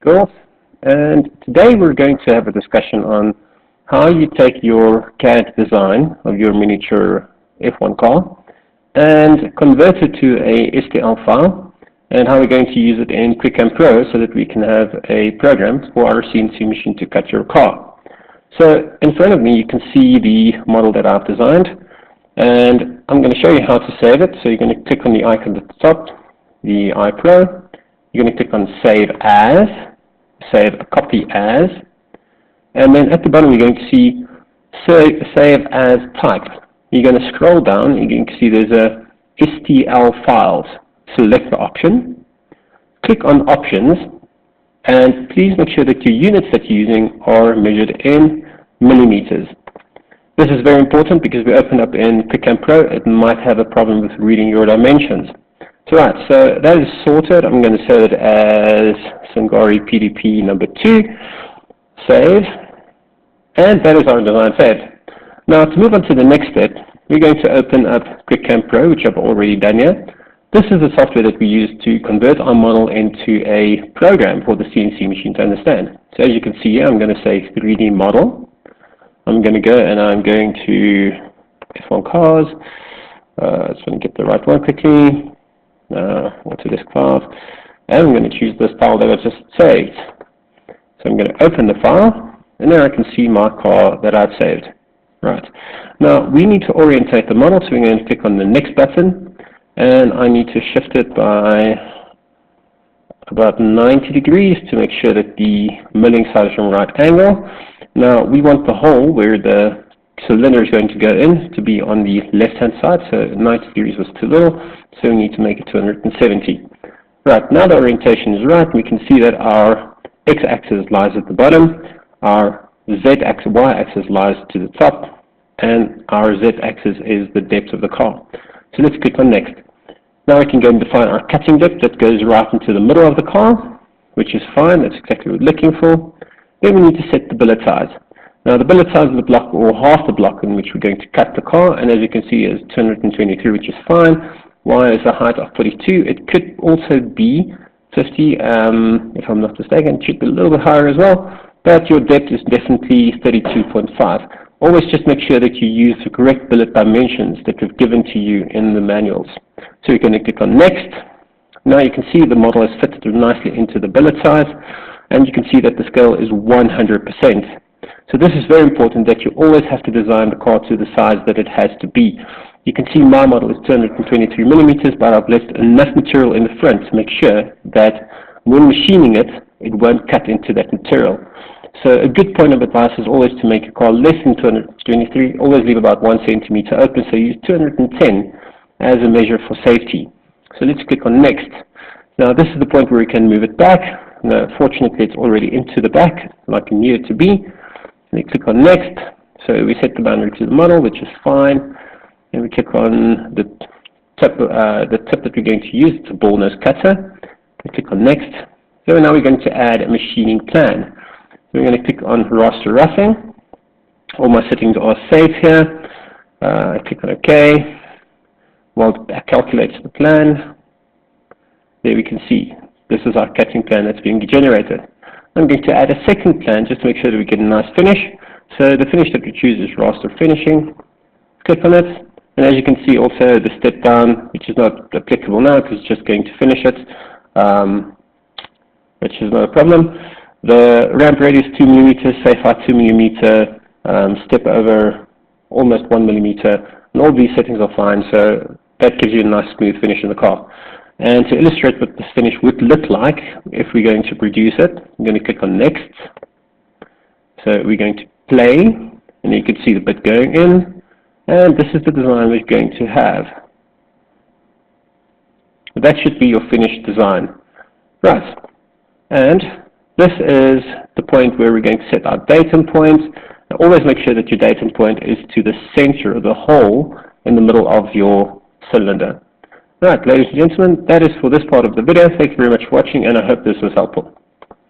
Cool. And today we're going to have a discussion on how you take your CAD design of your miniature F1 car and convert it to a STL file, and how we're going to use it in QuickCam Pro so that we can have a program for our CNC machine to cut your car. So in front of me you can see the model that I've designed, and I'm going to show you how to save it. So you're going to click on the icon at the top, the iPro. You're going to click on Save As, Save a Copy As, and then at the bottom you're going to see Save As Type. You're going to scroll down, you're going to see there's a STL Files. Select the option, click on Options, and please make sure that your units that you're using are measured in millimeters. This is very important because we open up in QuickCam Pro, it might have a problem with reading your dimensions. So that is sorted. I'm going to save it as Sangari PDP number 2, save, and that is our design saved. Now to move on to the next step, we're going to open up QuickCam Pro, which I've already done here. This is the software that we use to convert our model into a program for the CNC machine to understand. So as you can see here, I'm going to say 3D model. I'm going to go and I'm going to F1 cars. Just want to get the right one quickly. Autodesk files, and I'm going to choose this file that I just saved. So I'm going to open the file, and there I can see my car that I've saved. Right. Now we need to orientate the model, so we're going to click on the next button, and I need to shift it by about 90 degrees to make sure that the milling side is from right angle. Now we want the hole where the cylinder is going to go in to be on the left hand side, so 90 degrees was too little, so we need to make it 270. Right, now the orientation is right. We can see that our x-axis lies at the bottom, our z-axis, y-axis lies to the top, and our z-axis is the depth of the car. So let's click on next. Now we can go and define our cutting depth that goes right into the middle of the car, which is fine, that's exactly what we're looking for. Then we need to set the billet size. Now the billet size of the block, or half the block in which we're going to cut the car, and as you can see is 223, which is fine. Y is a height of 42. It could also be 50, if I'm not mistaken. It should be a little bit higher as well, but your depth is definitely 32.5. Always just make sure that you use the correct billet dimensions that we've given to you in the manuals. So you're going to click on next. Now you can see the model is fitted nicely into the billet size, and you can see that the scale is 100%. So this is very important, that you always have to design the car to the size that it has to be. You can see my model is 223 millimeters, but I've left enough material in the front to make sure that when machining it, it won't cut into that material. So a good point of advice is always to make a car less than 223, always leave about 1 centimeter open, so use 210 as a measure for safety. So let's click on next. Now this is the point where we can move it back. Now fortunately it's already into the back, like I knew it to be. We click on next, so we set the boundary to the model, which is fine, and we click on the tip that we're going to use. It's a ball nose cutter. We click on next. So now we're going to add a machining plan. So we're going to click on raster roughing. All my settings are safe here. I click on OK. Well, it calculates the plan. There we can see this is our cutting plan that's being generated. I'm going to add a second plan just to make sure that we get a nice finish. So the finish that we choose is raster finishing. Click on it, and as you can see also the step down, which is not applicable now because it's just going to finish it, which is not a problem. The ramp radius 2 millimeters, safe height 2 millimeter, step over almost 1 millimeter, and all these settings are fine, so that gives you a nice smooth finish in the car. And to illustrate what this finish would look like if we're going to produce it, I'm going to click on next. So we're going to play, and you can see the bit going in, and this is the design we're going to have. That should be your finished design. Right, and this is the point where we're going to set our datum point. Now, always make sure that your datum point is to the center of the hole in the middle of your cylinder. Right, ladies and gentlemen, that is for this part of the video. Thank you very much for watching, and I hope this was helpful.